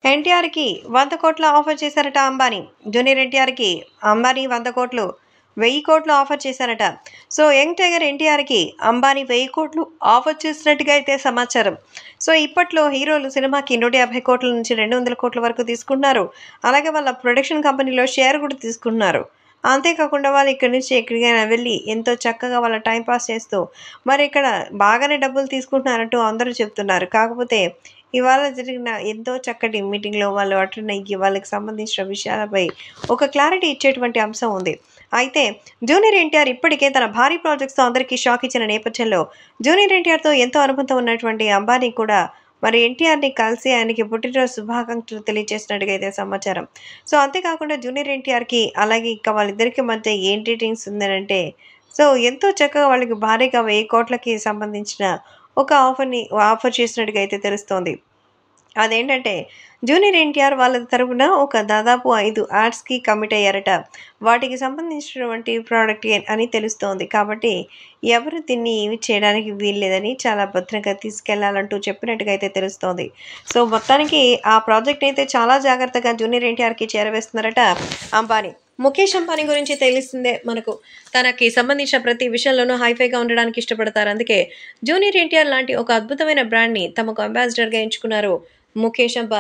ఎన్టీఆర్‌కి 100,00,00,000 ఆఫర్ చేశారట అంబానీ. జూనియర్ ఎన్టీఆర్‌కి అంబానీ 100,00,00,000, 1,000,00,00,000 ఆఫర్ చేశారట. సో, యంగ్ టైగర్ ఎన్టీఆర్‌కి అంబానీ 1,000,00,00,000 ఆఫర్ చేసినట్టుగా అయితే సమాచారం. సో, ఇప్పట్లో హీరోలు సినిమాకి 150,00,00,000 నుంచి 200,00,00,000 వరకు తీసుకుంటున్నారు. అలాగే వాళ్ళ ప్రొడక్షన్ కంపెనీలో షేర్ కూడా తీసుకుంటున్నారు. అంతేకాకుండా వాళ్ళు ఇక్కడి నుంచి ఎక్కడికైనా వెళ్ళి ఎంతో చక్కగా వాళ్ళ టైమ్ పాస్ చేస్తూ మరి ఇక్కడ బాగానే డబ్బులు తీసుకుంటున్నారంటూ అందరూ చెప్తున్నారు. కాకపోతే ఇవాళ జరిగిన ఎంతో చక్కటి మీటింగ్‌లో వాళ్ళు అటెండ్ అయ్యి వాళ్ళకి సంబంధించిన విషయాలపై ఒక క్లారిటీ ఇచ్చేటువంటి అంశం ఉంది. అయితే జూనియర్ ఎన్టీఆర్ ఇప్పటికే తన భారీ ప్రాజెక్ట్స్‌తో అందరికీ షాక్ ఇచ్చిన నేపథ్యంలో జూనియర్ ఎన్టీఆర్‌తో ఎంతో అనుబంధం ఉన్నటువంటి అంబానీ కూడా మరి ఎన్టీఆర్‌ని కలిసి ఆయనకి పుట్టినరోజు శుభాకాంక్షలు తెలియజేసినట్టుగా అయితే సమాచారం. సో, అంతేకాకుండా జూనియర్ ఎన్టీఆర్‌కి అలాగే ఇంకా వాళ్ళిద్దరికి మధ్య ఏం డీటింగ్స్ ఉందనంటే సో, ఎంతో చక్కగా వాళ్ళకి భారీగా 1,000,00,00,000కి సంబంధించిన ఒక ఆఫర్ చేసినట్టుగా అయితే తెలుస్తోంది. అదేంటంటే జూనియర్ ఎన్టీఆర్ వాళ్ళ తరపున ఒక దాదాపు 5 యాడ్స్‌కి కమిట్ అయ్యారట. వాటికి సంబంధించినటువంటి ప్రోడక్ట్ అని తెలుస్తోంది. కాబట్టి ఎవరు దీన్ని ఏమి చేయడానికి వీల్లేదని చాలా భద్రంగా తీసుకెళ్లాలంటూ చెప్పినట్టుగా అయితే తెలుస్తోంది. సో, మొత్తానికి ఆ ప్రాజెక్ట్ అయితే చాలా జాగ్రత్తగా జూనియర్ ఎన్టీఆర్‌కి చేరవేస్తున్నారట అంబానీ. ముఖేష్ అంబానీ గురించి తెలిసిందే మనకు. తనకి సంబంధించిన ప్రతి విషయంలోనూ హైఫైగా ఉండడానికి ఇష్టపడతారు. అందుకే జూనియర్ ఎన్టీఆర్ లాంటి ఒక అద్భుతమైన బ్రాండ్‌ని తమకు అంబాసిడర్‌గా ఎంచుకున్నారు ముఖేష్ అంబానీ.